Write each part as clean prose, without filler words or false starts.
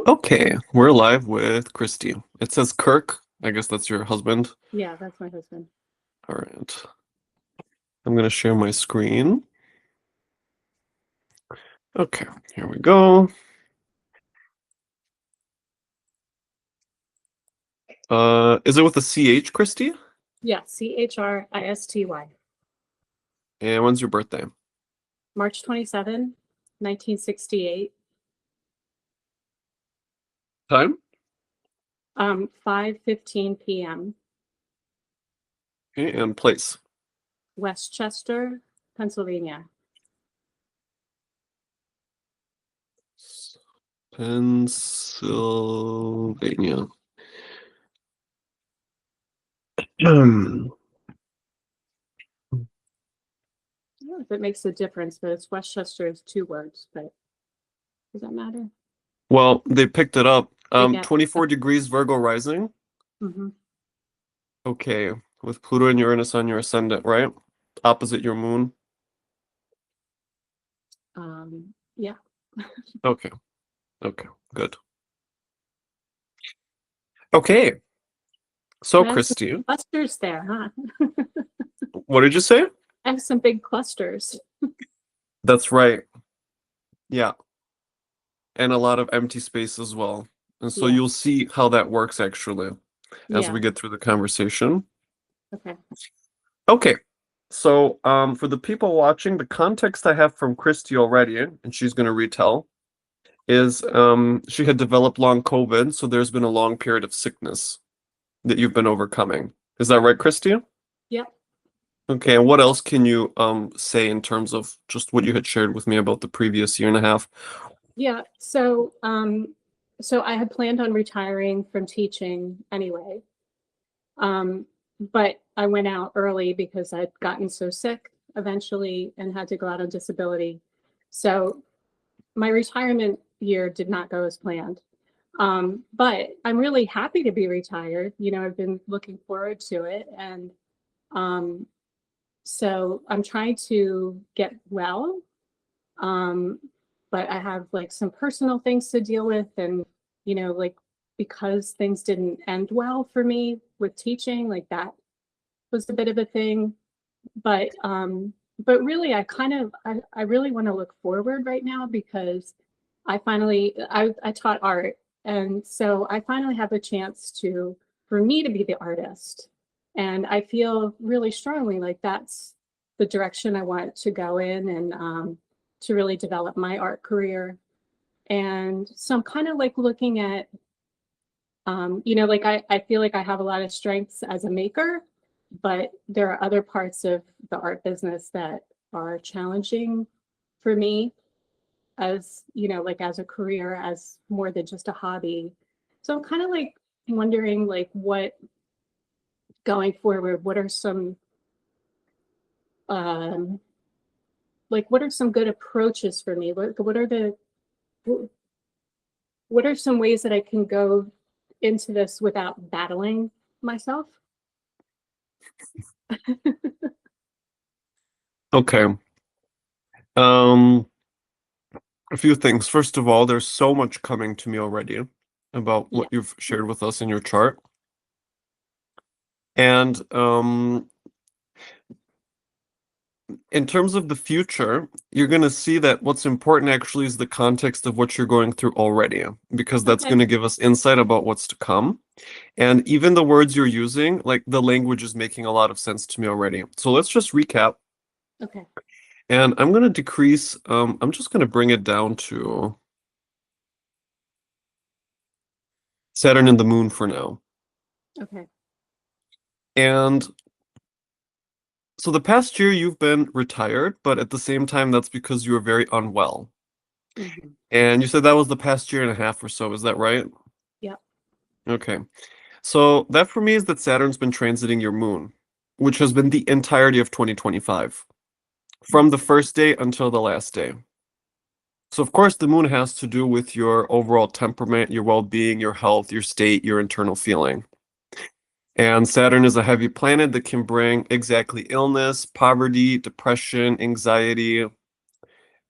Okay, we're live with Christy. It says Kirk. I guess that's your husband. Yeah, that's my husband. All right. I'm going to share my screen. Okay, here we go. Is it with a CH, Christy? Yeah, Christy. And when's your birthday? March 27, 1968, Time? 5:15 p.m. Okay, and place. Westchester, Pennsylvania. Pennsylvania. Hmm. I don't know if it makes a difference, but it's Westchester is 2 words, but does that matter? Well, they picked it up. They get 24 degrees Virgo rising. hmm Okay, with Pluto and Uranus on your ascendant, right? Opposite your moon. yeah. Okay, okay, good. Okay, so I have some Christy, clusters there, huh? what did you say? I have some big clusters. That's right. Yeah. And a lot of empty space as well. And so Yeah. you'll see how that works actually as Yeah. we get through the conversation. Okay. Okay. So for the people watching, the context I have from Christy already, and she's going to retell, is she had developed long COVID, so there's been a long period of sickness that you've been overcoming. Is that right, Christy? Yep. Okay, and what else can you say in terms of just what you had shared with me about the previous year and a half? Yeah. So I had planned on retiring from teaching anyway. But I went out early because I'd gotten so sick eventually and had to go out on disability. So my retirement year did not go as planned. But I'm really happy to be retired. I've been looking forward to it. And um, so I'm trying to get well. Um, but I have like some personal things to deal with. And, like because things didn't end well for me with teaching, like that was a bit of a thing. But really I really want to look forward right now because I taught art, and so I finally have a chance to for me to be the artist. And I feel really strongly like that's the direction I want to go in, and to really develop my art career. And so I'm kind of like looking at like I feel like I have a lot of strengths as a maker, but there are other parts of the art business that are challenging for me as, like as a career, as more than just a hobby. So I'm kind of like wondering like what going forward, what are some um what are some good approaches for me? What are some ways that I can go into this without battling myself? Okay. Um A few things. First of all, there's so much coming to me already about Yeah. what you've shared with us in your chart. And in terms of the future, you're going to see that what's important actually is the context of what you're going through already, because that's Okay. going to give us insight about what's to come. And even the words you're using, like the language is making a lot of sense to me already. So let's just recap. Okay. And I'm going to decrease, I'm just going to bring it down to Saturn and the moon for now. Okay. And so the past year you've been retired, but at the same time, that's because you were very unwell. Mhm. And you said that was the past year and a half or so, is that right? Yep. Okay. So that for me is that Saturn's been transiting your moon, which has been the entirety of 2025, from the first day until the last day. So of course the moon has to do with your overall temperament, your well-being, your health, your state, your internal feeling. And Saturn is a heavy planet that can bring exactly illness, poverty, depression, anxiety,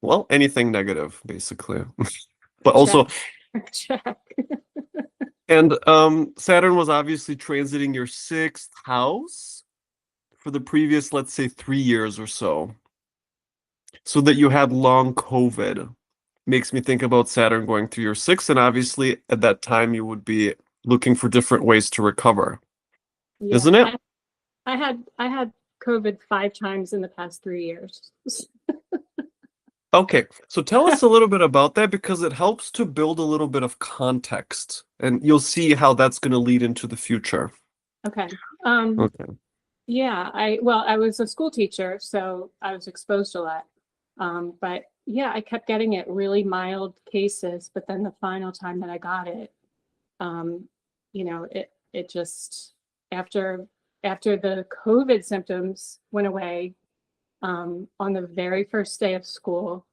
well, anything negative, basically. But Stress. also, check. And Saturn was obviously transiting your sixth house for the previous, let's say, 3 years or so. So that you had long COVID makes me think about Saturn going through your sixth, and obviously at that time you would be looking for different ways to recover, Yeah, isn't it? I had COVID 5 times in the past 3 years. Okay, so tell us a little bit about that because it helps to build a little bit of context, and you'll see how that's going to lead into the future. Okay. Um, Okay. yeah, I was a school teacher, so I was exposed a lot. But yeah, I kept getting it really mild cases, but then the final time that I got it, um, it just after after the COVID symptoms went away, on the very first day of school,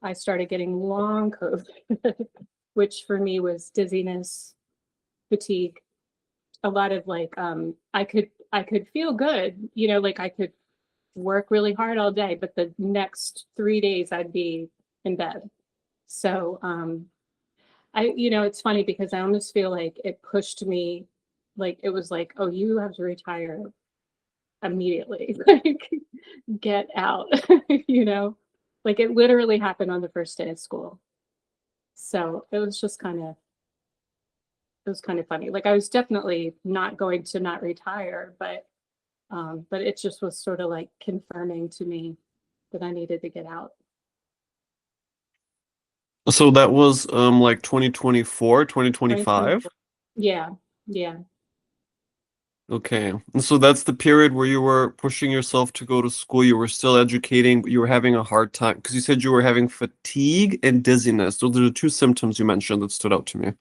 I started getting long COVID, which for me was dizziness, fatigue, a lot of like I could feel good, like I could work really hard all day, but the next 3 days I'd be in bed. So it's funny because I almost feel like it pushed me, like it was like, oh, you have to retire immediately. Like get out, you know? Like it literally happened on the first day of school. So it was kind of funny. Like I was definitely not going to not retire, but it just was sort of like confirming to me that I needed to get out. So that was like 2024, 2025. 2024. Yeah, yeah, Okay. And so that's the period where you were pushing yourself to go to school. You were still educating, but you were having a hard time because you said you were having fatigue and dizziness. Those are the two symptoms you mentioned that stood out to me.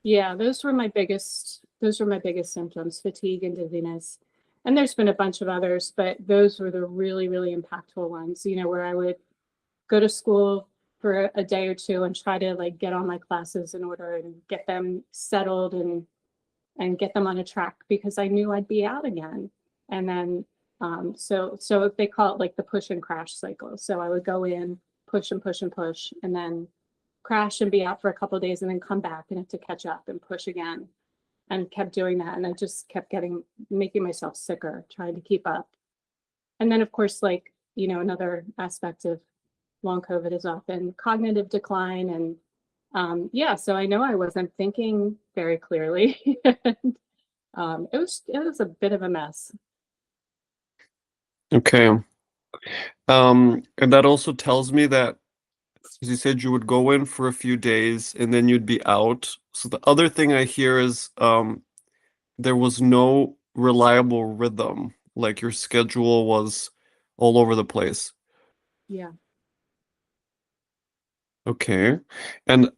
yeah. Those were my biggest symptoms: fatigue and dizziness. And there's been a bunch of others, but those were the really, really impactful ones. Where I would go to school for a day or two and try to like get all my classes in order and get them settled and get them on a track because I knew I'd be out again. And then so they call it like the push and crash cycle. So I would go in, push and push and push, and then crash and be out for a couple of days and then come back and have to catch up and push again. And kept doing that. And I just kept making myself sicker, trying to keep up. And then of course, like, another aspect of long COVID is often cognitive decline. And yeah, so I know I wasn't thinking very clearly. And, it was a bit of a mess. Okay. And that also tells me that, as you said, you would go in for a few days and then you'd be out. So the other thing I hear is there was no reliable rhythm. Like your schedule was all over the place. Yeah. Okay. And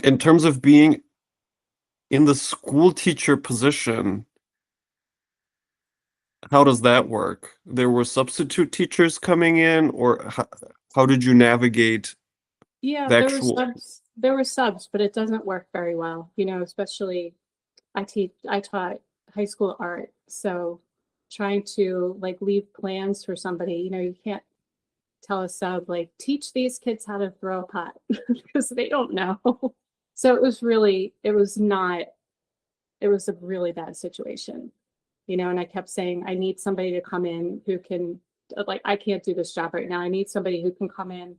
in terms of being in the school teacher position, how does that work? There were substitute teachers coming in, or how did you navigate Yeah, the there were subs, but it doesn't work very well, especially I taught high school art. So trying to like leave plans for somebody, you can't tell a sub like teach these kids how to throw a pot because they don't know. So it was a really bad situation, and I kept saying I need somebody to come in who can, like, I can't do this job right now. I need somebody who can come in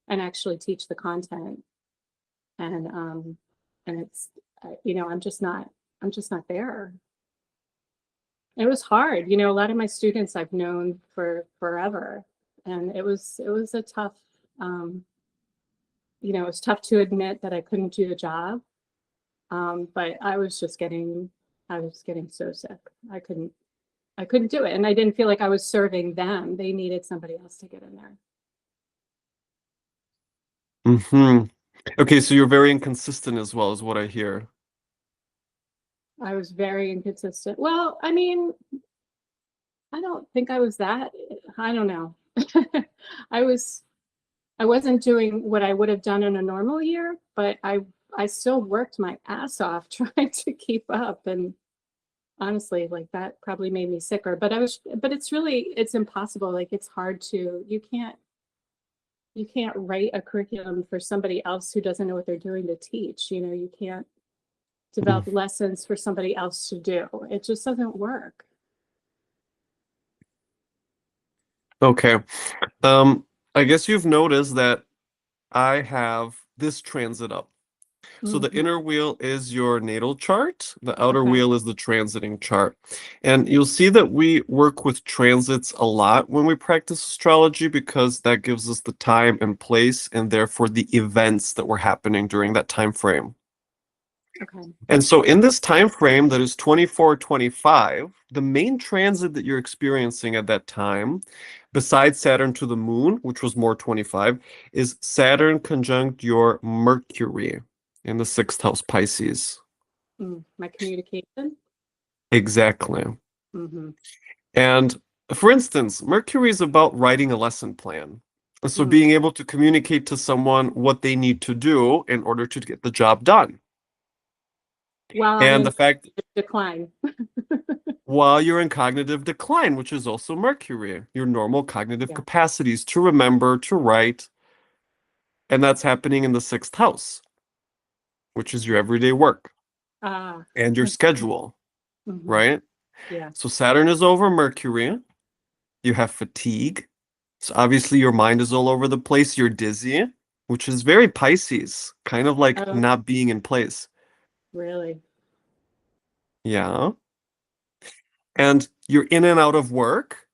and actually teach the content. And it's I'm just not there. It was hard. A lot of my students I've known for forever, and it was a tough. Um, it was tough to admit that I couldn't do the job. But I was getting so sick. I couldn't do it, and I didn't feel like I was serving them. They needed somebody else to get in there. hmm Okay, so you're very inconsistent as well, is what I hear. I was very inconsistent. Well, I mean, I don't think I was that. I don't know. I was I wasn't doing what I would have done in a normal year, but I still worked my ass off trying to keep up. And honestly, like that probably made me sicker. But it's impossible. Like it's hard to you can't write a curriculum for somebody else who doesn't know what they're doing to teach. You know, you can't develop lessons for somebody else to do. It just doesn't work. Okay. Um, I guess you've noticed that I have this transit up. So the Mhm. inner wheel is your natal chart, the outer Okay. wheel is the transiting chart. And you'll see that we work with transits a lot when we practice astrology because that gives us the time and place and therefore the events that were happening during that time frame. Okay. And so in this time frame that is 24-25, the main transit that you're experiencing at that time, besides Saturn to the moon, which was more 25, is Saturn conjunct your Mercury in the sixth house Pisces. My communication. Exactly. Hmm. And for instance, Mercury is about writing a lesson plan. So Mm. being able to communicate to someone what they need to do in order to get the job done. While I'm And in the fact decline. while you're in cognitive decline, which is also Mercury, your normal cognitive Yeah. capacities to remember, to write, and that's happening in the sixth house, which is your everyday work Ah. and your schedule, Hmm. right? Yeah. So Saturn is over Mercury, you have fatigue. So obviously your mind is all over the place, you're dizzy, which is very Pisces, kind of like Oh, not being in place. really? Yeah. And you're in and out of work.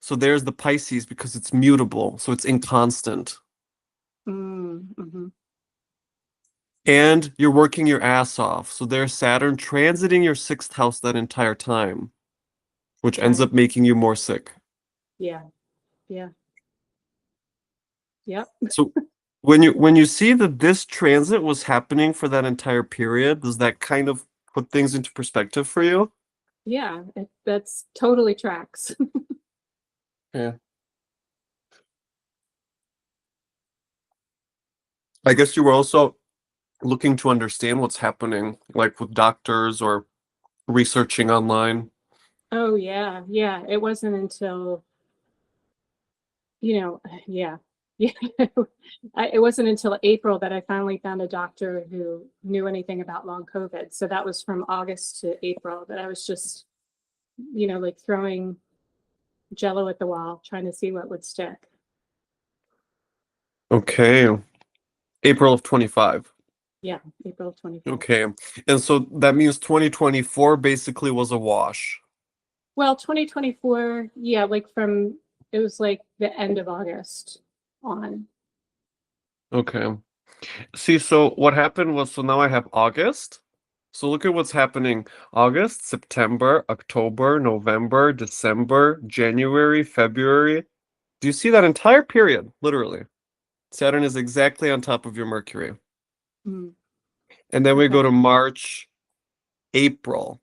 So there's the Pisces because it's mutable, so it's inconstant. Mm-hmm. And you're working your ass off. So there's Saturn transiting your sixth house that entire time, which ends Right. up making you more sick. Yeah. Yeah. Yep. So when you see that this transit was happening for that entire period, does that kind of put things into perspective for you? Yeah. That's totally tracks. Yeah. I guess you were also looking to understand what's happening, like with doctors or researching online. Oh, yeah. Yeah. It wasn't until, yeah. Yeah. It wasn't until April that I finally found a doctor who knew anything about long COVID. So that was from August to April that I was just, like throwing jello at the wall, trying to see what would stick. Okay. April of 25. Yeah, April of 25. Okay. And so that means 2024 basically was a wash. Well, 2024, yeah, it was like the end of August on. Okay. See, so what happened was, so now I have August. So look at what's happening. August, September, October, November, December, January, February. Do you see that entire period? Literally. Saturn is exactly on top of your Mercury. Mm, And then we okay, go to March, April.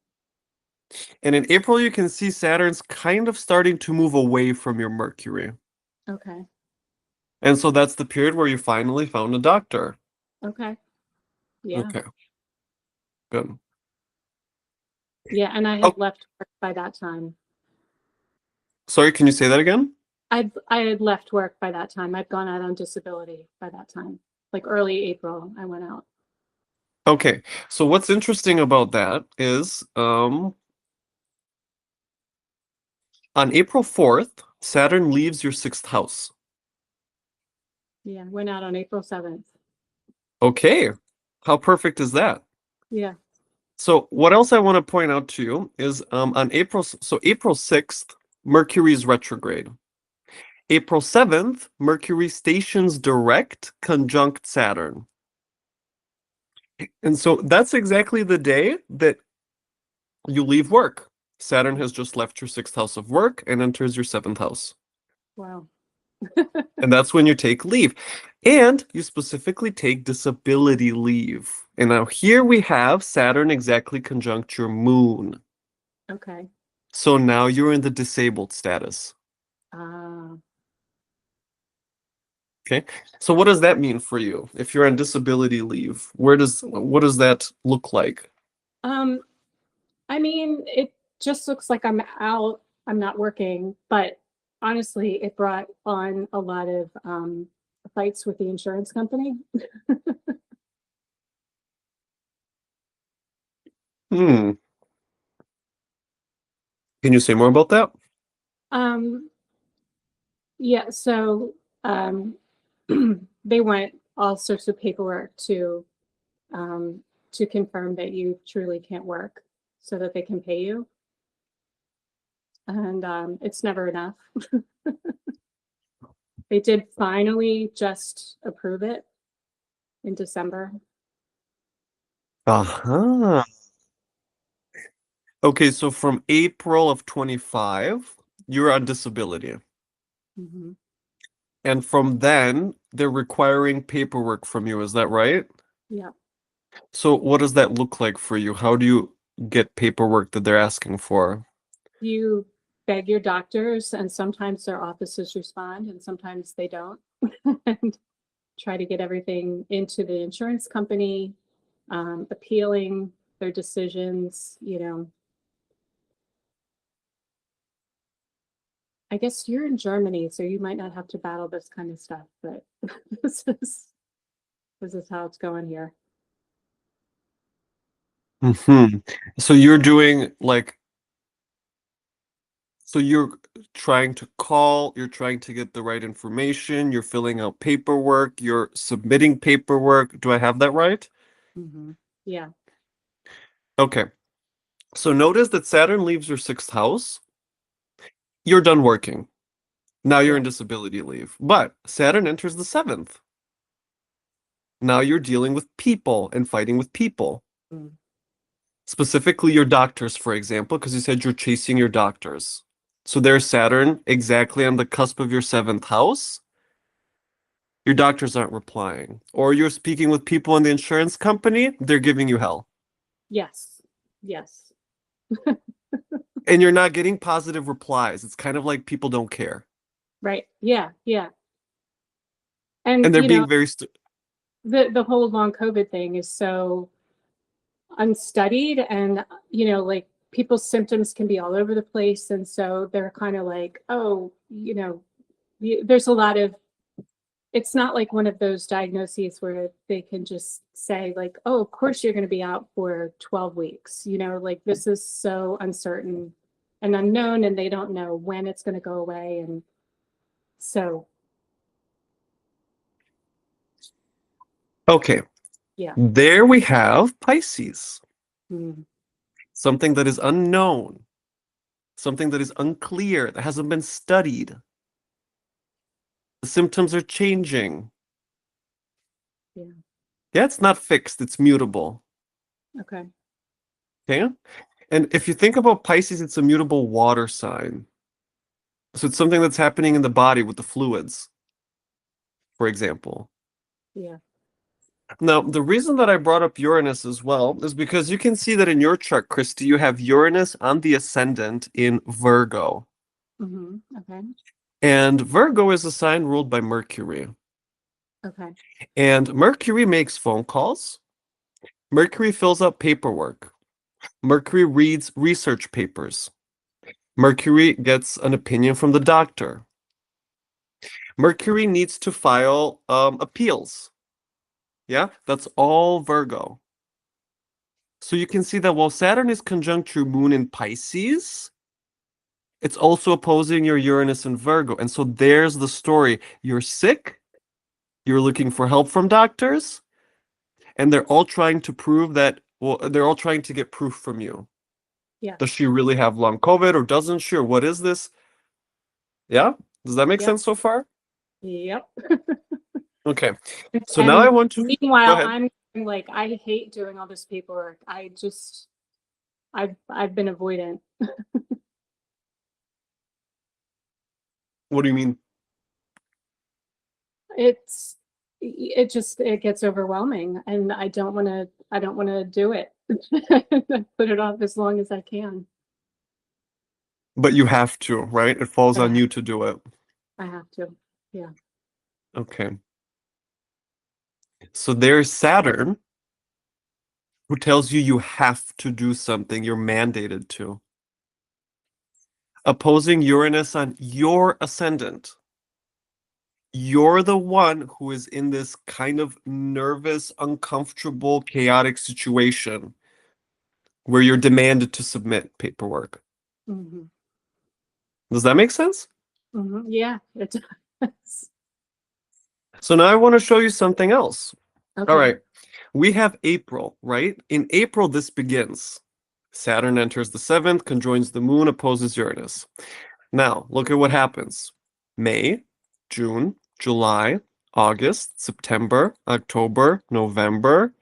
And in April, you can see Saturn's kind of starting to move away from your Mercury. okay, And so that's the period where you finally found a doctor. okay. Yeah. Okay, good. Yeah, and I Oh, had left work by that time. sorry, can you say that again? I had left work by that time. I'd gone out on disability by that time. Like early April, I went out. Okay, so what's interesting about that is on April 4th, Saturn leaves your sixth house. Yeah, went out on April 7th. Okay, how perfect is that? Yeah. So what else I want to point out to you is on April 6th, Mercury is retrograde. April 7th, Mercury stations direct conjunct Saturn. And so that's exactly the day that you leave work. Saturn has just left your sixth house of work and enters your seventh house. Wow. And that's when you take leave. And you specifically take disability leave. And now here we have Saturn exactly conjunct your moon. Okay. So now you're in the disabled status. Uh, Okay. So what does that mean for you if you're on disability leave? What does that look like? um, I mean, it just looks like I'm out, I'm not working, but honestly, it brought on a lot of fights with the insurance company. Hmm. Can you say more about that? Um, yeah, so um, they want all sorts of paperwork um, to confirm that you truly can't work so that they can pay you. And it's never enough. They did finally just approve it in December. Uh-huh. Okay, so from April of 25, you're on disability. Mhm. And from then, they're requiring paperwork from you. Is that right? Yeah. So what does that look like for you? How do you get paperwork that they're asking for? You beg your doctors, and sometimes their offices respond, and sometimes they don't. And try to get everything into the insurance company, appealing their decisions. I guess you're in Germany, so you might not have to battle this kind of stuff, but this is this is how it's going here. Hmm. So you're doing like, so you're trying to call, you're trying to get the right information, you're filling out paperwork, you're submitting paperwork. Do I have that right? Hmm. Yeah. Okay. So notice that Saturn leaves your sixth house. You're done working. Now you're Yeah. in disability leave. But Saturn enters the seventh. Now you're dealing with people and fighting with people. Mm. Specifically your doctors, for example, because you said you're chasing your doctors. So there's Saturn exactly on the cusp of your seventh house. Your doctors aren't replying. Or you're speaking with people in the insurance company, they're giving you hell. Yes. Yes. And you're not getting positive replies. It's kind of like people don't care. Right. Yeah. Yeah. And And they're being very st the whole long COVID thing is so unstudied, and like people's symptoms can be all over the place, and so they're kind of like, oh, there's a lot of, it's not like one of those diagnoses where they can just say like, oh, of course you're going to be out for 12 weeks. Like this is so uncertain and unknown, and they don't know when it's going to go away. And so, Okay, yeah. there we have Pisces, Mm, something that is unknown, something that is unclear, that hasn't been studied. The symptoms are changing. yeah. Yeah, it's not fixed, it's mutable. Okay. Okay? And if you think about Pisces, it's a mutable water sign. So it's something that's happening in the body with the fluids, for example. Yeah. Now, the reason that I brought up Uranus as well is because you can see that in your chart, Christy, you have Uranus on the ascendant in Virgo. Okay. And Virgo is a sign ruled by Mercury. Okay. And Mercury makes phone calls. Mercury fills out paperwork. Mercury reads research papers. Mercury gets an opinion from the doctor. Mercury needs to file appeals. Yeah, that's all Virgo. So you can see that while Saturn is conjunct your moon in Pisces, it's also opposing your Uranus in Virgo. And so there's the story. You're sick, you're looking for help from doctors, and they're all trying to prove that, well, they're all trying to get proof from you. Does Yes. she really have long COVID or doesn't she? Or what is this? Yeah? Does that make Yep. sense so far? Yep. Okay. So now I And want to go meanwhile, ahead. I'm like, I hate doing all this paperwork. I've been avoidant. What do you mean? It gets overwhelming, and I don't want to do it. Put it off as long as I can. But you have to, right? It falls But on you to do it. I have to. Yeah. Okay. So there's Saturn, who tells you you have to do something, you're mandated to. Opposing Uranus on your ascendant. You're the one who is in this kind of nervous, uncomfortable, chaotic situation where you're demanded to submit paperwork. Hmm. Does that make sense? Hmm. Yeah, it does. So now I want to show you something else. All Okay. right. We have April, right? In April, this begins. Saturn enters the seventh, conjoins the moon, opposes Uranus. Now, look at what happens. May, June, July, August, September, October, November,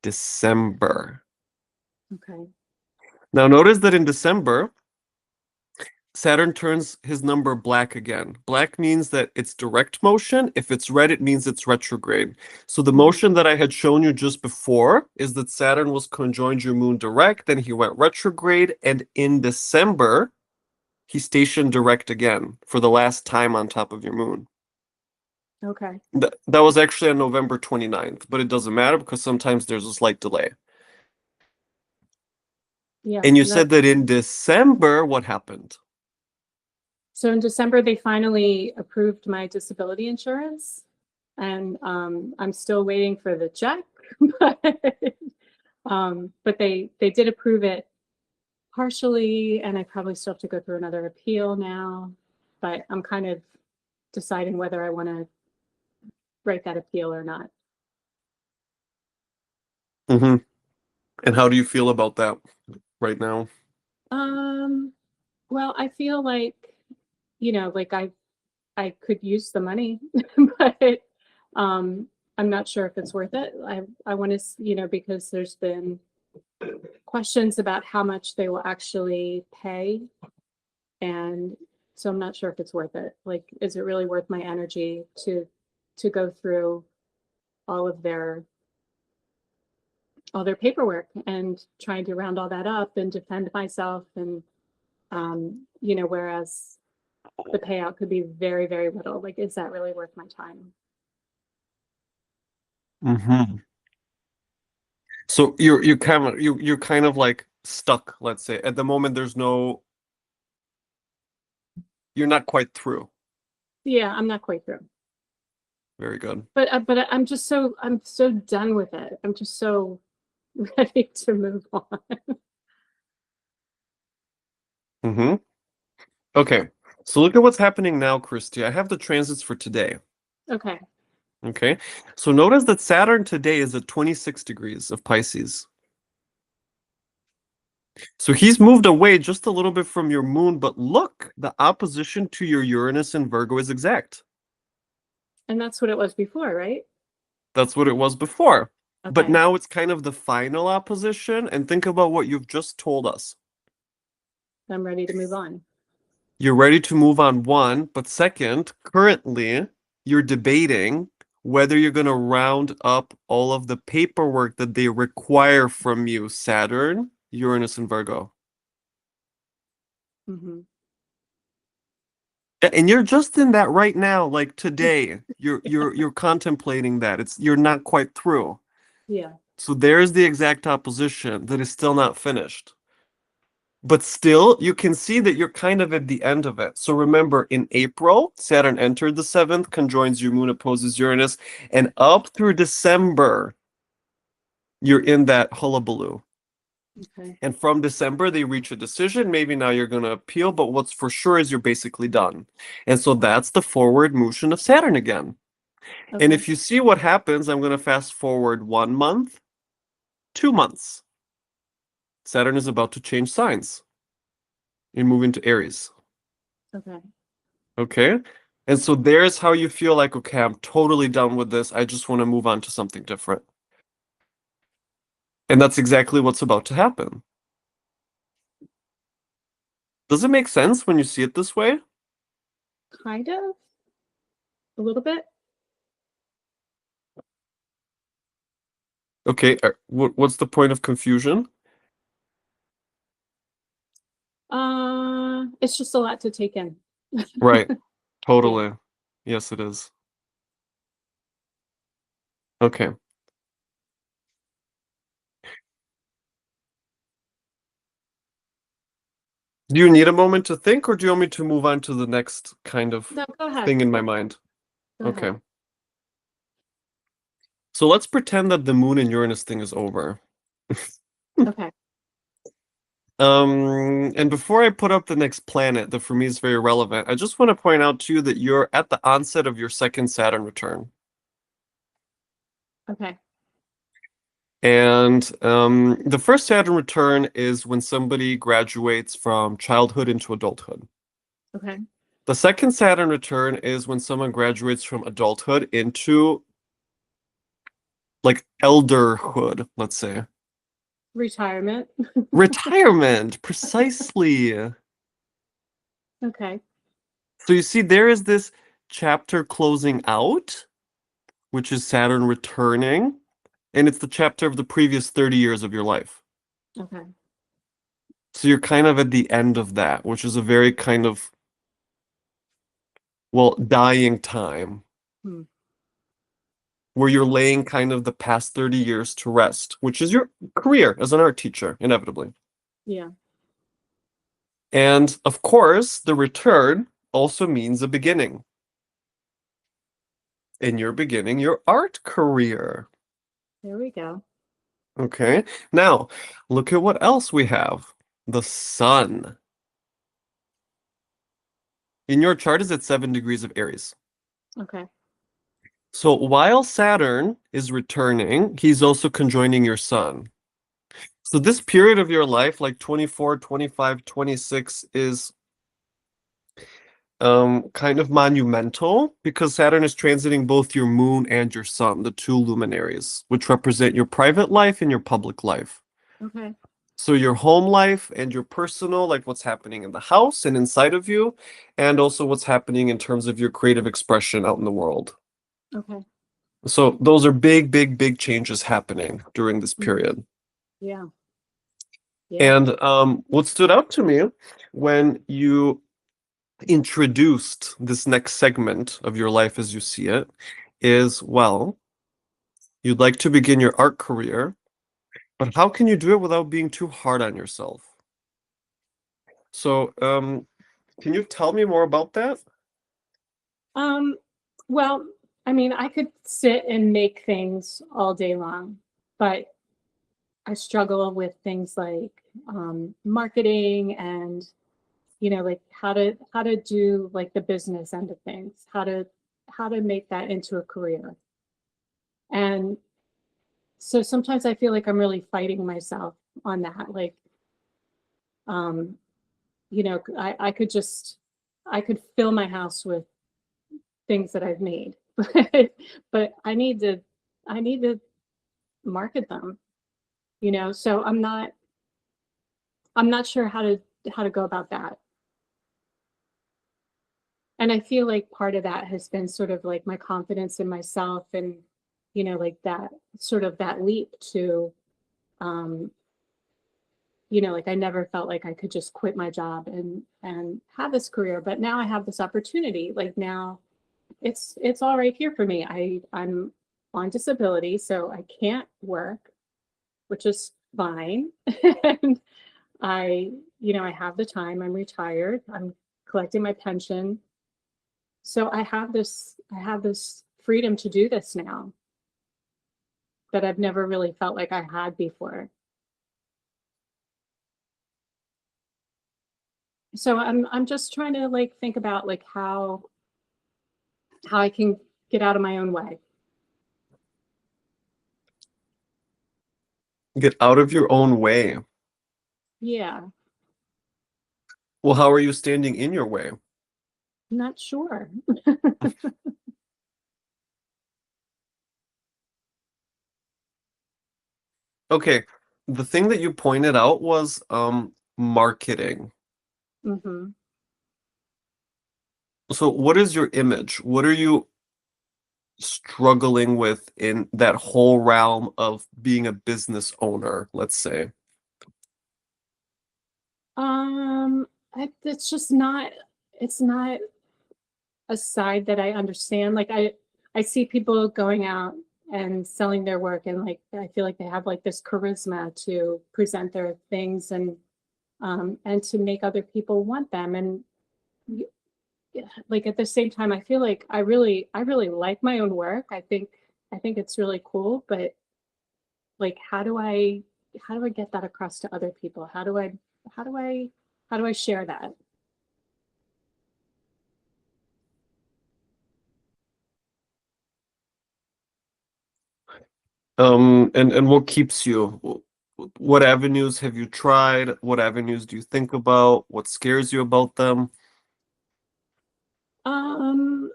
December. Okay. Now, notice that in December, Saturn turns his number black again. Black means that it's direct motion. If it's red, it means it's retrograde. So the Hmm. motion that I had shown you just before is that Saturn was conjoined your moon direct, then he went retrograde, and in December, he stationed direct again for the last time on top of your moon. Okay. That was actually on November 29th, but it doesn't matter because sometimes there's a slight delay. Yeah. And you No. said that in December, what happened? So in December, they finally approved my disability insurance, and I'm still waiting for the check, but they did approve it partially, and I probably still have to go through another appeal now. But I'm kind of deciding whether I want to write that appeal or not. Hmm. And how do you feel about that right now? Um, well, I feel like, like I could use the money, but um, I'm not sure if it's worth it. I want to, because there's been questions about how much they will actually pay, and so I'm not sure if it's worth it. Like, is it really worth my energy to go through all of their paperwork and trying to round all that up and defend myself, and whereas the payout could be very, very little. Like, is that really worth my time? Hmm. So you're kind of like stuck, let's say. At the moment, you're not quite through. Yeah, I'm not quite through. Very good. But I'm so done with it. I'm just so ready to move on. Hmm. Okay. So look at what's happening now, Christy. I have the transits for today. Okay. Okay. So notice that Saturn today is at 26 degrees of Pisces. So he's moved away just a little bit from your moon, but look, the opposition to your Uranus and Virgo is exact. And that's what it was before, right? That's what it was before. But Okay. now it's kind of the final opposition. And think about what you've just told us. I'm ready to move on. You're ready to move on one, but second, currently you're debating whether you're going to round up all of the paperwork that they require from you, Saturn, Uranus, and Virgo. Hmm. And you're just in that right now, like today. You're contemplating that. You're not quite through. Yeah. So there's the exact opposition that is still not finished. But still, you can see that you're kind of at the end of it. So remember, in April, Saturn entered the seventh, conjoins your moon, opposes Uranus, and up through December, you're in that hullabaloo. Okay. And from December, they reach a decision. Maybe now you're going to appeal, but what's for sure is you're basically done. And so that's the forward motion of Saturn again. And Okay. if you see what happens, I'm going to fast forward 1 month, 2 months. Saturn is about to change signs and move into Aries. Okay. Okay. And so there's how you feel like, okay, I'm totally done with this. I just want to move on to something different. And that's exactly what's about to happen. Does it make sense when you see it this way? Kind of. A little bit. Okay. What's the point of confusion? It's just a lot to take in. Right. Yeah. Totally. Yes, it is. Okay. Do you need a moment to think, or do you want me to move on to the next kind of No, go ahead. thing in my mind? Go Okay. ahead. So let's pretend that the moon and Uranus thing is over. Okay. And before I put up the next planet that for me is very relevant, I just want to point out to you that you're at the onset of your second Saturn return. Okay. And the first Saturn return is when somebody graduates from childhood into adulthood. Okay. The second Saturn return is when someone graduates from adulthood into like elderhood, let's say. Retirement. Retirement, precisely. Okay. So you see, there is this chapter closing out, which is Saturn returning, and it's the chapter of the previous 30 years of your life. Okay. So you're kind of at the end of that, which is a very kind of, well, dying time, Hmm. where you're laying kind of the past 30 years to rest, which is your career as an art teacher, inevitably. Yeah. And of course, the return also means a beginning. And you're beginning your art career. There we go. Okay. Now, look at what else we have. The sun. In your chart is at 7 degrees of Aries. Okay. So while Saturn is returning, he's also conjoining your sun. So this period of your life, like 24, 25, 26, is kind of monumental because Saturn is transiting both your moon and your sun, the two luminaries, which represent your private life and your public life. Okay. So your home life and your personal, like what's happening in the house and inside of you, and also what's happening in terms of your creative expression out in the world. Okay. So those are big, big, big changes happening during this Hmm. period. Yeah. Yeah. And what stood out to me when you introduced this next segment of your life as you see it is, well, you'd like to begin your art career, but how can you do it without being too hard on yourself? So, can you tell me more about that? Um, well, I mean, I could sit and make things all day long, but I struggle with things like marketing and like how to do like the business end of things, how to make that into a career. And so sometimes I feel like I'm really fighting myself on that. Like, um, I could just I could fill my house with things that I've made, but I need to market them. So I'm not sure how to go about that. And I feel like part of that has been sort of like my confidence in myself and like that sort of that leap to um like I never felt like I could just quit my job and have this career, but now I have this opportunity. Like now it's all right here for me. I'm on disability, so I can't work, which is fine. And I have the time. I'm retired. I'm collecting my pension. So I have this freedom to do this now that I've never really felt like I had before. So I'm just trying to like think about like how I can get out of my own way. Get out of your own way. Yeah, Well, how are you standing in your way? not sure. Okay, the thing that you pointed out was marketing. Hmm. So what is your image? What are you struggling with in that whole realm of being a business owner, let's say? It's just not. It's not a side that I understand. Like I see people going out and selling their work, and like I feel like they have like this charisma to present their things and to make other people want them. And like at the same time, I feel like I really like my own work. I think it's really cool, but like how do I get that across to other people? How do I how do I share that? And what keeps you? What avenues have you tried? What avenues do you think about? What scares you about them? Um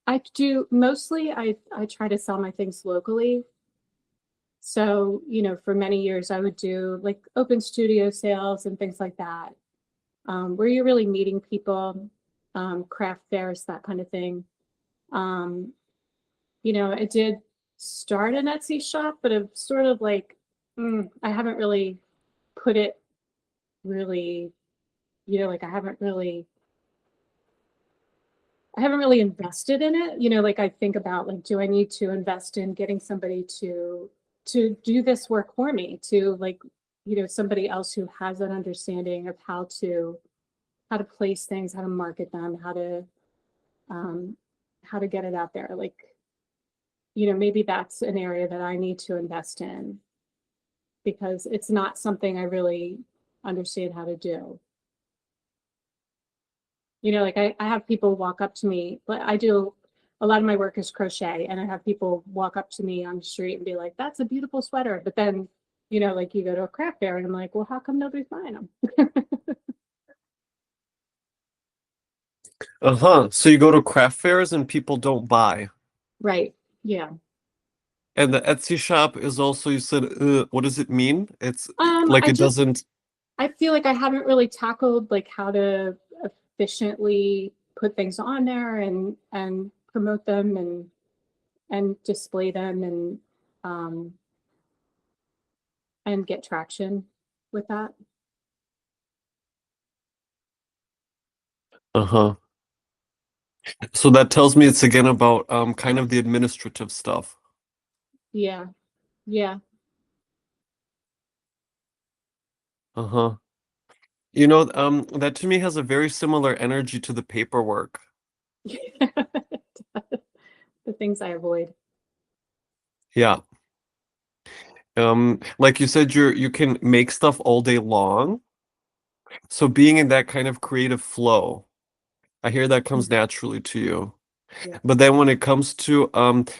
I try to sell my things locally. So, for many years I would do like open studio sales and things like that, where you're really meeting people, craft fairs, that kind of thing. Um, I did start an Etsy shop, but it's sort of like, I haven't really put it really, like I haven't really invested in it. Like I think about like, do I need to invest in getting somebody to do this work for me, to like, somebody else who has an understanding of how to place things, how to market them, um, how to get it out there. Like, maybe that's an area that I need to invest in because it's not something I really understand how to do. Like I have people walk up to me, but I do a lot of my work is crochet, and I have people walk up to me on the street and be like, "That's a beautiful sweater." But then, like you go to a craft fair and I'm like, "Well, how come nobody's buying them?" Uh-huh. So you go to craft fairs and people don't buy. Right. Yeah. And the Etsy shop is also, you said, what does it mean? It's like I it just doesn't. I feel like I haven't really tackled like how to efficiently put things on there and promote them and display them um and get traction with that. Uh-huh. So that tells me it's again about kind of the administrative stuff. Yeah. Yeah. Uh-huh. That to me has a very similar energy to the paperwork. The things I avoid. Yeah. Like you said, you can make stuff all day long. So being in that kind of creative flow, I hear that comes naturally to you. Yeah. But then when it comes to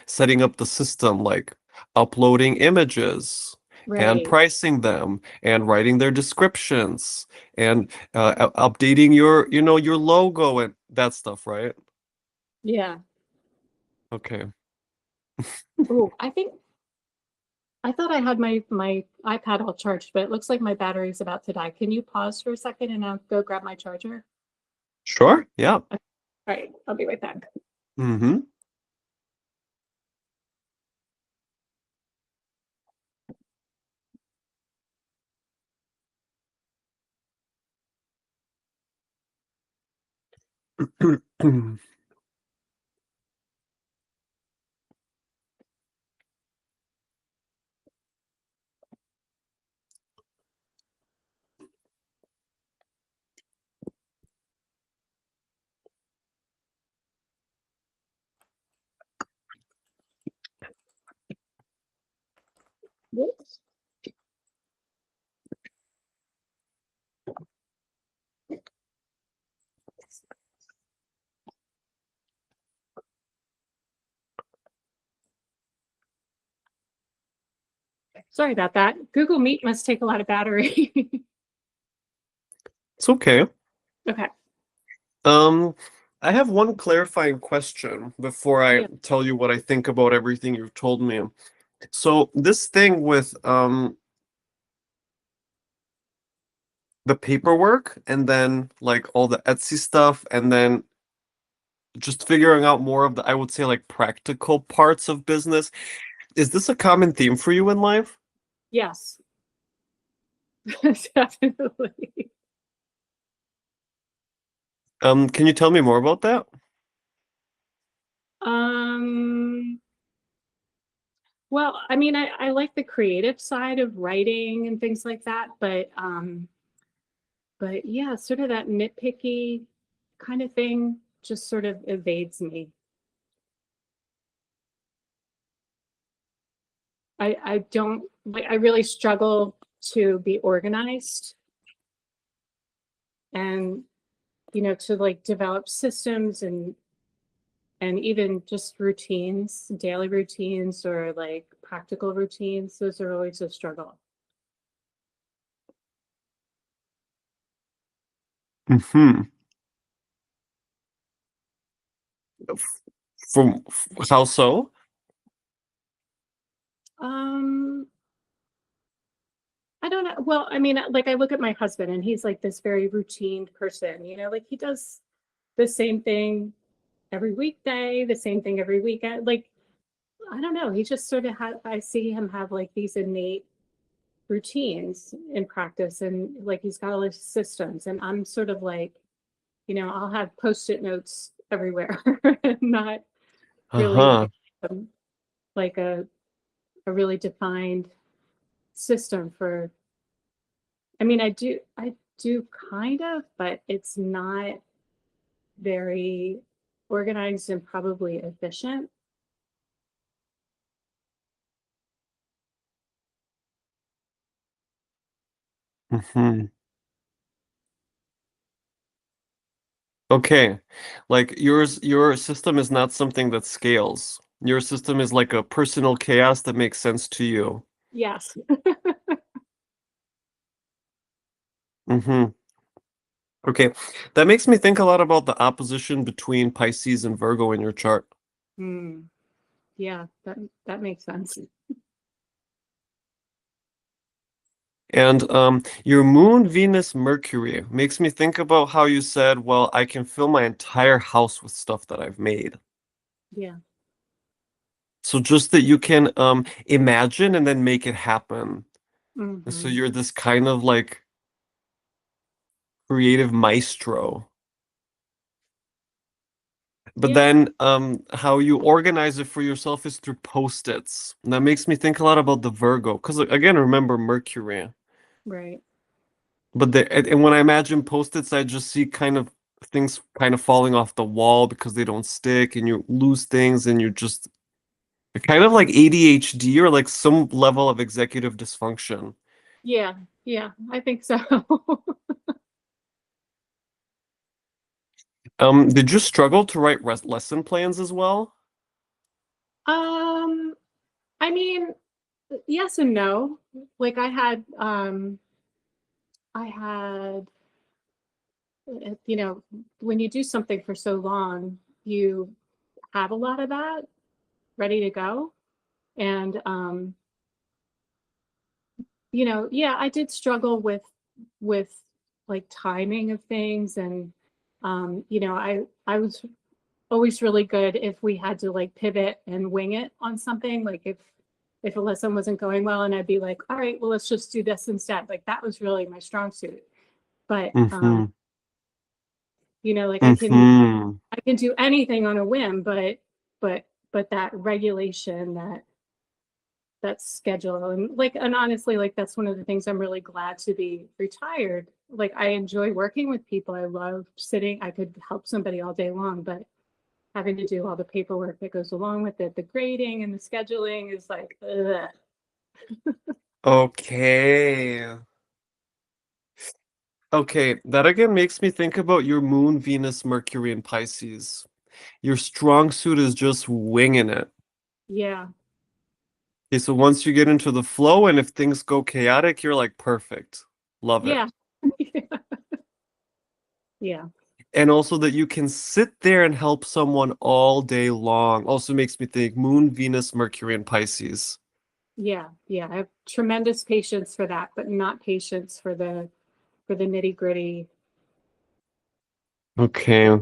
setting up the system, like uploading images and Right. pricing them and writing their descriptions and updating your logo and that stuff, right? Yeah. Okay. Oh, I thought I had my iPad all charged, but it looks like my battery's about to die. Can you pause for a second and I'll go grab my charger? Sure. Yeah. All right, I'll be right back. Mm-hmm. Whoops. Sorry about that. Google Meet must take a lot of battery. It's okay. Okay. Um, I have one clarifying question before I Yeah. tell you what I think about everything you've told me. So this thing with the paperwork and then like all the Etsy stuff and then just figuring out more of the, I would say, like practical parts of business. Is this a common theme for you in life? Yes. Definitely. Can you tell me more about that? Um, well, I mean, I like the creative side of writing and things like that, but yeah, sort of that nitpicky. kind of thing just sort of evades me. I don't like, I really struggle to be organized and, to like develop systems and even just routines, daily routines or like practical routines. Those are always a struggle. Hmm. From how so? Um, I don't know. Well, I mean, like I look at my husband and he's like this very routine person, like he does the same thing every weekday, the same thing every weekend. Like, I don't know. He just sort of I see him have like these innate routines in practice and like he's got all his systems. And I'm sort of like, I'll have post-it notes everywhere, not really Uh-huh. like a really defined system for, I mean, I do kind of, but it's not very organized and probably efficient. Hmm. Okay. Like your system is not something that scales. Your system is like a personal chaos that makes sense to you. Yes. Hmm. Okay. That makes me think a lot about the opposition between Pisces and Virgo in your chart. Hmm. Yeah, that makes sense. And your moon, Venus, Mercury makes me think about how you said, well, I can fill my entire house with stuff that I've made. Yeah. So just that you can imagine and then make it happen. And so Hmm. you're this kind of like creative maestro. But Yeah. then how you organize it for yourself is through post-its. And that makes me think a lot about the Virgo. Because again, remember Mercury. Right. But and when I imagine post-its, I just see kind of things kind of falling off the wall because they don't stick and you lose things and you're kind of like ADHD or like some level of executive dysfunction. Yeah. Yeah. I think so. Did you struggle to write lesson plans as well? um, I mean, yes and no. Like I had you know, when you do something for so long, you have a lot of that ready to go. And yeah, I did struggle with like timing of things and I was always really good if we had to like pivot and wing it on something, like if a lesson wasn't going well and I'd be like, all right, well, let's just do this instead. Like that was really my strong suit. But Mm-hmm. like Mm-hmm. I can do anything on a whim, but that regulation, that schedule and honestly, like that's one of the things I'm really glad to be retired. Like I enjoy working with people. I love sitting. I could help somebody all day long, but having to do all the paperwork that goes along with it, the grading and the scheduling is like, ugh. Okay. Okay, that again makes me think about your moon, Venus, Mercury, and Pisces. Your strong suit is just winging it. Yeah, Okay, so once you get into the flow and if things go chaotic, you're like, perfect. Love it. yeah, yeah, And also that you can sit there and help someone all day long. Also makes me think Moon, Venus, Mercury, and Pisces. yeah. I have tremendous patience for that, but not patience for the nitty gritty. Okay.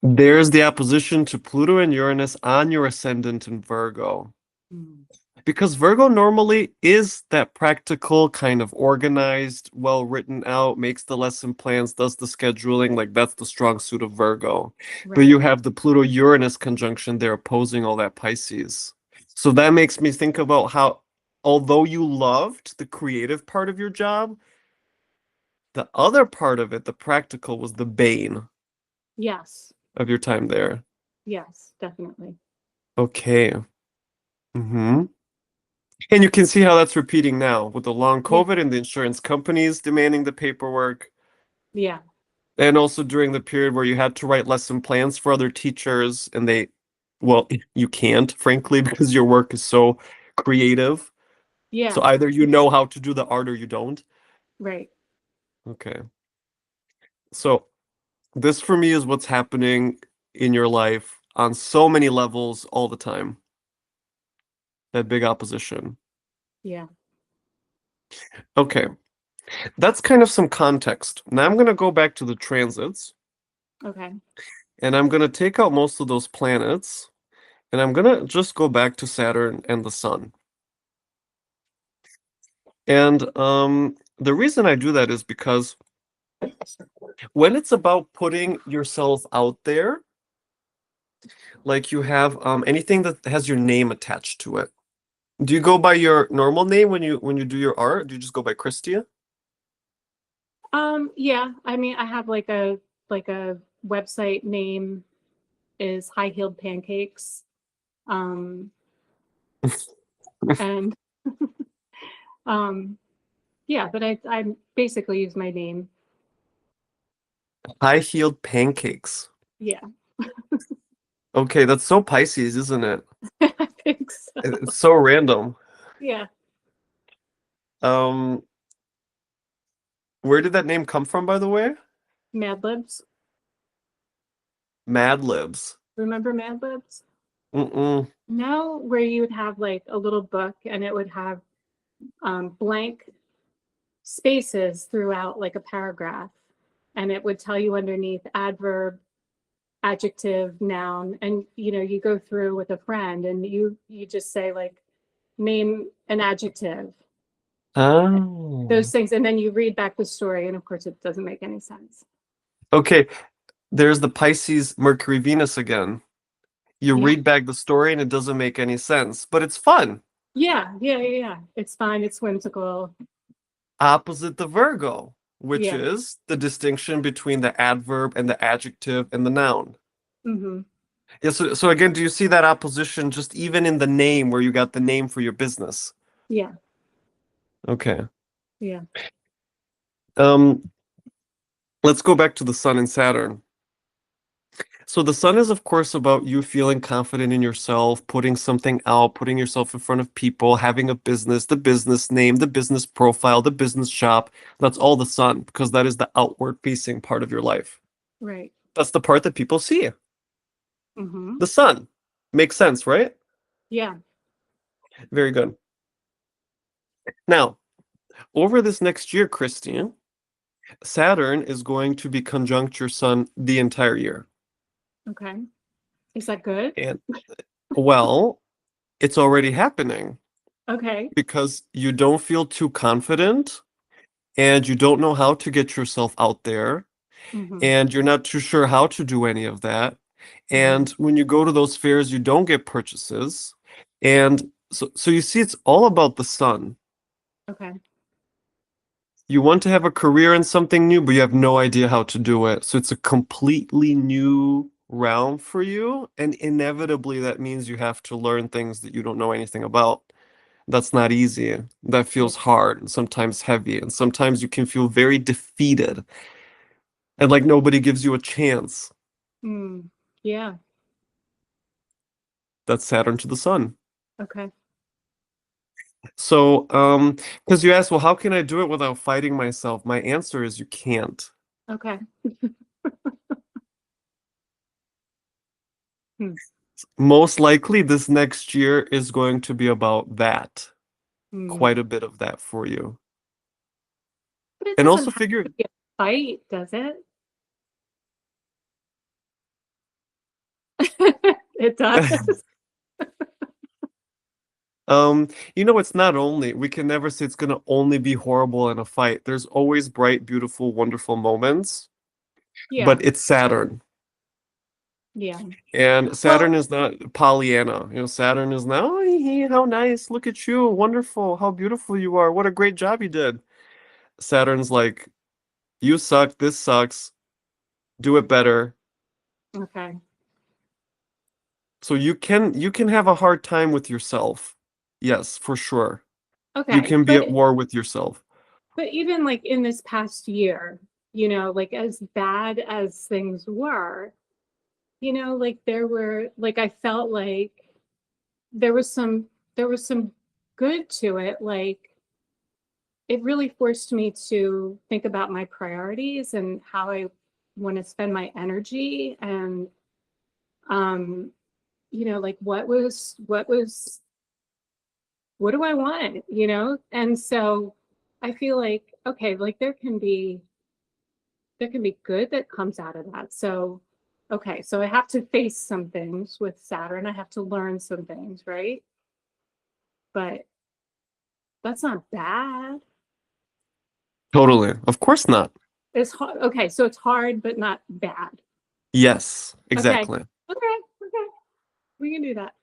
There's the opposition to Pluto and Uranus on your ascendant in Virgo. Mm. Because Virgo normally is that practical, kind of organized, well written out, makes the lesson plans, does the scheduling, like that's the strong suit of Virgo. But Right. you have the Pluto-Uranus conjunction there opposing all that Pisces. So that makes me think about how, although you loved the creative part of your job, the other part of it, the practical, was the bane. Yes. of your time there. Yes, definitely. Okay. Mm-hmm. And you can see how that's repeating now with the long Yeah. COVID and the insurance companies demanding the paperwork. Yeah. And also during the period where you had to write lesson plans for other teachers and well, you can't, frankly, because your work is so creative. So Yeah. either you know how to do the art or you don't. Right. Okay. So this for me is what's happening in your life on so many levels all the time. That big opposition. Yeah. Okay. That's kind of some context. Now I'm going to go back to the transits Okay. and I'm going to take out most of those planets and I'm going to just go back to Saturn and the sun. And the reason I do that is because when it's about putting yourself out there, like you have anything that has your name attached to it. Do you go by your normal name when you do your art? Do you just go by Christy? Yeah, I mean, I have like a website name is High Heeled Pancakes. Um, and um, yeah, but I basically use my name. High-heeled pancakes. Yeah, Okay, that's so Pisces, isn't it? I think so. It's so random. Yeah, Um, where did that name come from, by the way? Mad Libs. Mad Libs. Remember Mad Libs? Mm-mm. No, where you would have like a little book and it would have blank spaces throughout like a paragraph, and it would tell you underneath adverb, adjective, noun, and you go through with a friend and you just say like name an adjective, Oh. those things, and then you read back the story, and of course it doesn't make any sense. Okay, there's the Pisces Mercury Venus again. You Yeah, read back the story and it doesn't make any sense, but it's fun. yeah, it's fun, it's whimsical. Opposite the Virgo, which Yeah. is the distinction between the adverb and the adjective and the noun. Hmm. Yeah, so again, do you see that opposition just even in the name where you got the name for your business? Yeah. Okay. Yeah. Um, let's go back to the Sun and Saturn. So the Sun is, of course, about you feeling confident in yourself, putting something out, putting yourself in front of people, having a business, the business name, the business profile, the business shop. That's all the Sun, because that is the outward facing part of your life. Right. That's the part that people see. Hmm. The Sun. Makes sense, right? Yeah. Very good. Now, over this next year, Christine, Saturn is going to be conjunct your Sun the entire year. Okay. Is that good? And well, it's already happening Okay. because you don't feel too confident and you don't know how to get yourself out there Hmm. and you're not too sure how to do any of that. Hmm. And when you go to those fairs, you don't get purchases. And so you see, it's all about the Sun. Okay. You want to have a career in something new, but you have no idea how to do it. So it's a completely new realm for you. And inevitably, that means you have to learn things that you don't know anything about. That's not easy. That Yeah. feels hard and sometimes heavy. And sometimes you can feel very defeated and like nobody gives you a chance. Mm. Yeah. That's Saturn to the Sun. Okay. So, because you asked, well, how can I do it without fighting myself? My answer is you can't. Okay. Hmm. Most likely, this next year is going to be about that. Hmm. Quite a bit of that for you. But it And doesn't also have figure, to be a fight, does it? It does. um, it's not only, we can never say it's going to only be horrible in a fight. There's always bright, beautiful, wonderful moments, Yeah. but it's Saturn. Yeah. And Saturn Well, is not Pollyanna. Saturn is not, oh, how nice, look at you, wonderful, how beautiful you are, what a great job you did. Saturn's like, you suck, this sucks, do it better. Okay. So you can have a hard time with yourself. Yes, for sure. You Okay. can be at war with yourself. But even like in this past year, like as bad as things were, like there were like I felt like there was some there was some good to it. Like it really forced me to think about my priorities and how I want to spend my energy and um like what do I want, and so I feel like okay, like there can be good that comes out of that. So okay, so I have to face some things with Saturn, I have to learn some things, right? But that's not bad. Totally. Of course not. It's hard. Okay, so it's hard but not bad. Yes, Okay. exactly. Okay, we can do that.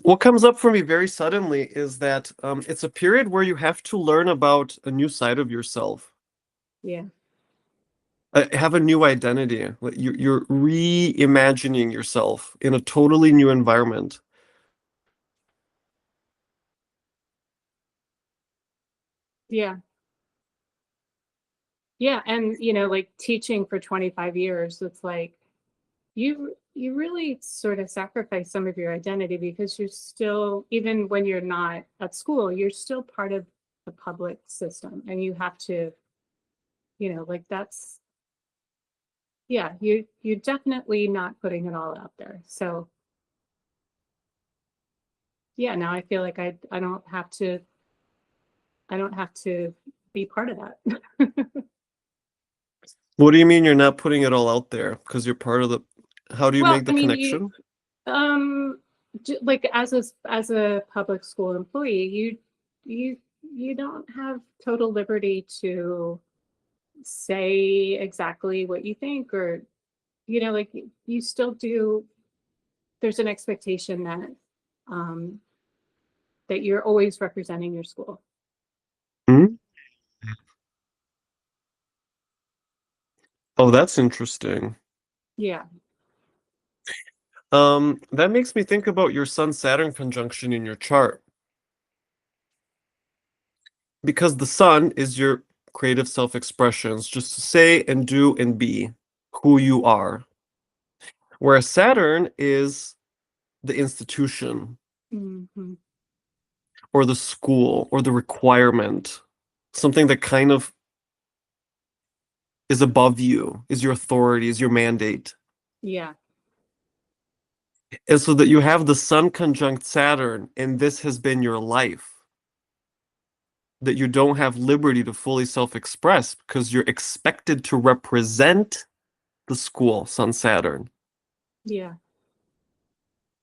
What comes up for me very suddenly is that it's a period where you have to learn about a new side of yourself, Yeah. have a new identity. Like, you're reimagining yourself in a totally new environment. Yeah. Yeah, and like teaching for 25 years, it's like you really sort of sacrifice some of your identity because you're still, even when you're not at school, you're still part of the public system and you have to, like that's, yeah, you're definitely not putting it all out there. So yeah, now I feel like I don't have to be part of that. What do you mean you're not putting it all out there? Because you're part of the. How do you Well, make I the mean, you connection? um like as a public school employee, you don't have total liberty to say exactly what you think, or like you still do. There's an expectation um that you're always representing your school. Hmm? Oh, that's interesting. Yeah. That makes me think about your Sun-Saturn conjunction in your chart. Because the sun is your creative self-expressions, just to say and do and be who you are. Whereas Saturn is the institution Hmm. or the school or the requirement, something that kind of is above you, is your authority, is your mandate. Yeah. And so that you have the sun conjunct Saturn, and this has been your life, that you don't have liberty to fully self-express because you're expected to represent the school, Sun Saturn. Yeah.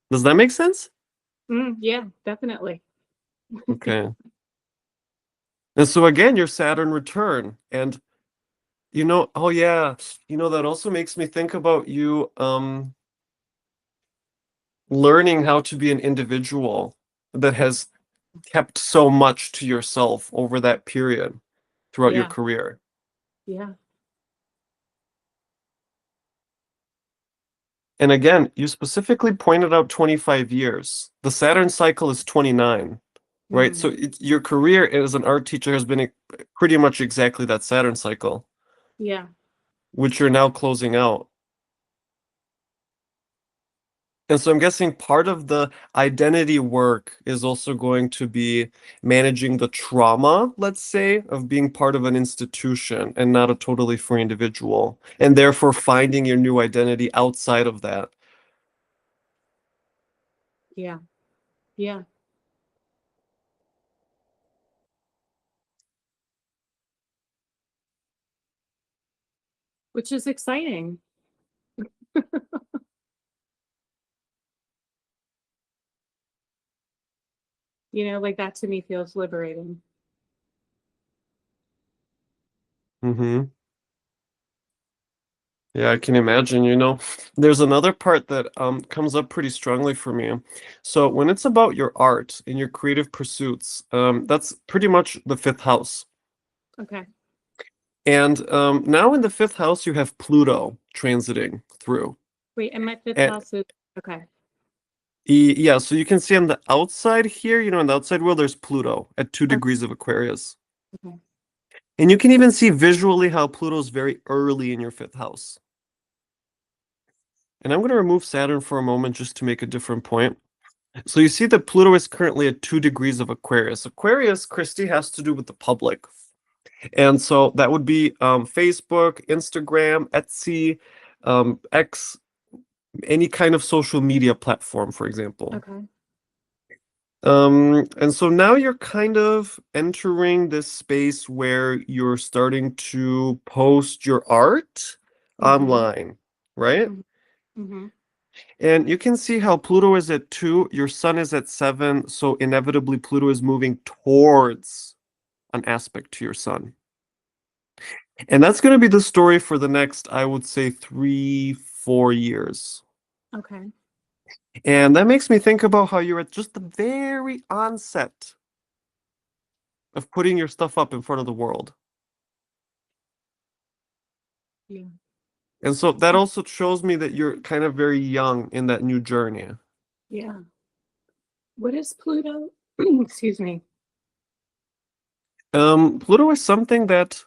Does that make sense? Yeah, definitely. Okay. And so again, your Saturn return. And oh yeah, that also makes me think about you learning how to be an individual that has kept so much to yourself over that period throughout your Yeah. career. Yeah. And again, you specifically pointed out 25 years. The Saturn cycle is 29, right? Mm. So your career as an art teacher has been pretty much exactly that Saturn cycle, Yeah. which you're now closing out. And so I'm guessing part of the identity work is also going to be managing the trauma, let's say, of being part of an institution and not a totally free individual, and therefore finding your new identity outside of that. Yeah. Yeah. Which is exciting. Like that to me feels liberating. Hmm. Yeah, I can imagine, There's another part that comes up pretty strongly for me. So when it's about your art and your creative pursuits, that's pretty much the fifth house. Okay. And now in the fifth house, you have Pluto transiting through. Wait, and my fifth And house is okay. yeah, so you can see on the outside here, in the outside world, there's Pluto at 2 degrees of Aquarius. Okay. And you can even see visually how Pluto's very early in your fifth house. And I'm going to remove Saturn for a moment just to make a different point. So you see that Pluto is currently at 2 degrees of Aquarius. Aquarius, Christy, has to do with the public. And so that would be Facebook, Instagram, Etsy, X, any kind of social media platform, for example. Okay. And so now you're kind of entering this space where you're starting to post your art Mm-hmm. online, right? Mm-hmm. And you can see how Pluto is at 2, your sun is at 7, so inevitably Pluto is moving towards an aspect to your sun. And that's going to be the story for the next, I would say, 3, 4 years. Okay. And that makes me think about how you're at just the very onset of putting your stuff up in front of the world. Yeah. And so that also shows me that you're kind of very young in that new journey. Yeah. What is Pluto? Excuse me. Pluto is something that,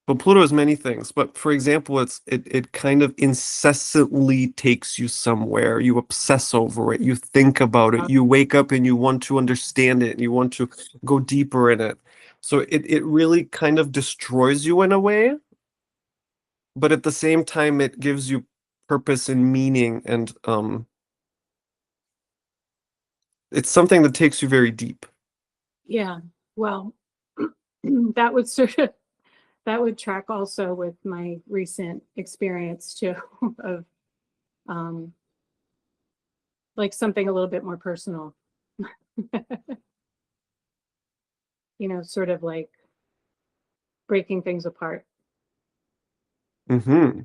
well, Pluto is many things, but for example, it kind of incessantly takes you somewhere. You obsess over it, you think about it, you wake up and you want to understand it, and you want to go deeper in it. So it really kind of destroys you in a way, but at the same time, it gives you purpose and meaning, and it's something that takes you very deep. Yeah. Well, that would sort of that would track also with my recent experience too of um like something a little bit more personal. Sort of like breaking things apart Hmm.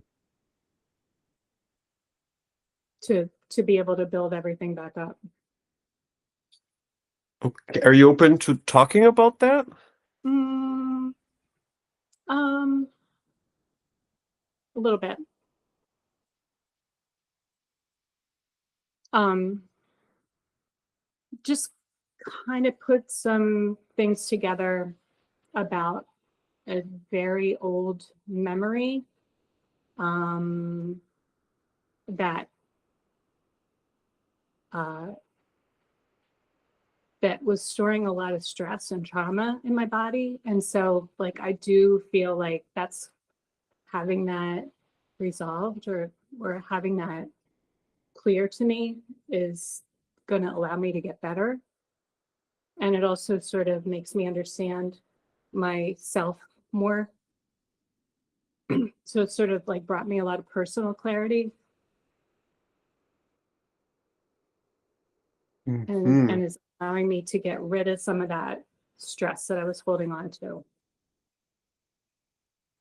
to be able to build everything back up. Okay. Are you open to talking about that? Mm, um, a little bit. Um, just kind of put some things together about a very old memory that uh, that was storing a lot of stress and trauma in my body. And so, like, I do feel like that's having that resolved or having that clear to me is going to allow me to get better. And it also sort of makes me understand myself more. So it's sort of like brought me a lot of personal clarity and Hmm. is allowing me to get rid of some of that stress that I was holding on to.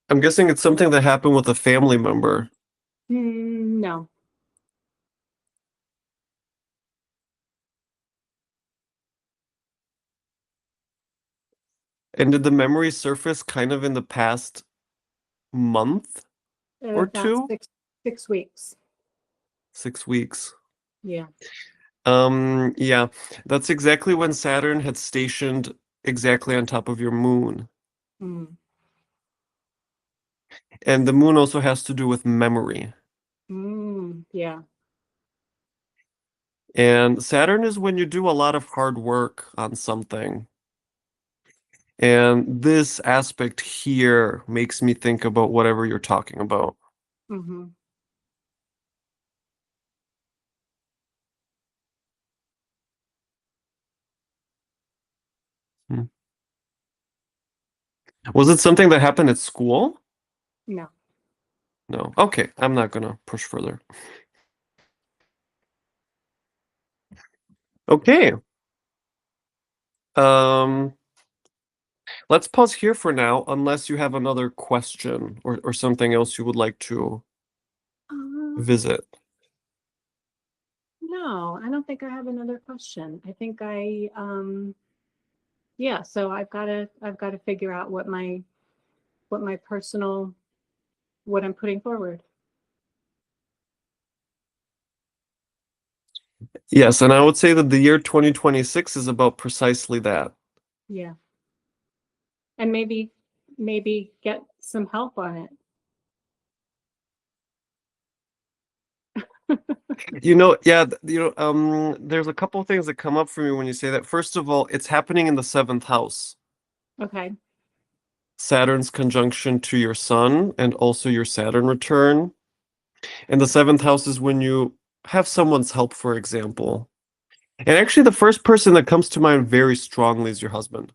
I'm guessing it's something that happened with a family member. No. And did the memory surface kind of in the past month or About two? 6 weeks. 6 weeks. Yeah. Yeah, that's exactly when Saturn had stationed exactly on top of your moon. Mm. And the moon also has to do with memory. Yeah. And Saturn is when you do a lot of hard work on something. And this aspect here makes me think about whatever you're talking about. Hmm. Hmm. Was it something that happened at school? No. No. Okay, I'm not gonna push further. Okay. Um, let's pause here for now, unless you have another question or something else you would like to Um, visit. no, I don't think I have another question. I think yeah, so I've got to figure out what my what what I'm putting forward. Yes, and I would say that the year 2026 is about precisely that. Yeah. And maybe get some help on it. There's a couple of things that come up for me when you say that. First of all, it's happening in the seventh house. Okay. Saturn's conjunction to your sun and also your Saturn return. And the seventh house is when you have someone's help, for example. And actually, the first person that comes to mind very strongly is your husband.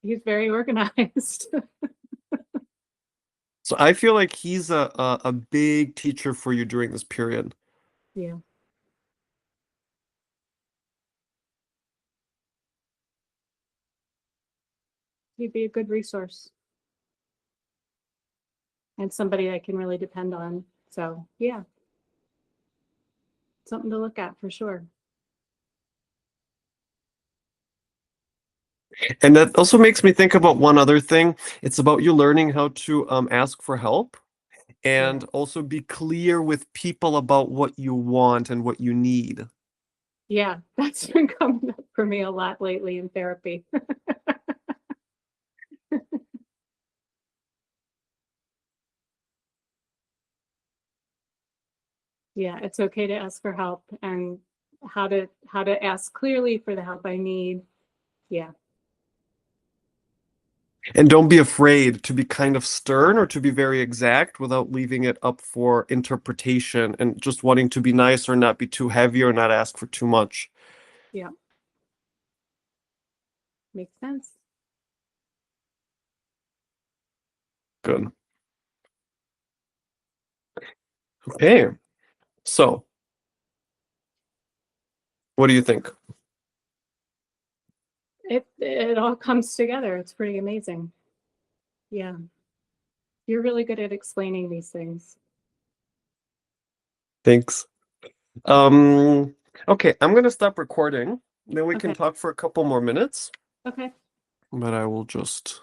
He's very organized. So I feel like he's a big teacher for you during this period. Yeah. He'd be a good resource and somebody I can really depend on. So, yeah, something to look at for sure. And that also makes me think about one other thing. It's about you learning how to ask for help and Yeah. also be clear with people about what you want and what you need. Yeah, that's been coming up for me a lot lately in therapy. Yeah, it's okay to ask for help and how to ask clearly for the help I need. Yeah. And don't be afraid to be kind of stern or to be very exact without leaving it up for interpretation and just wanting to be nice or not be too heavy or not ask for too much. Yeah. Makes sense. Good. Okay. So, what do you think? It all comes together. It's pretty amazing. Yeah. You're really good at explaining these things. Thanks. Okay, I'm gonna stop recording. Then we can Okay. talk for a couple more minutes. Okay. But I will just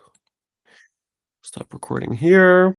stop recording here.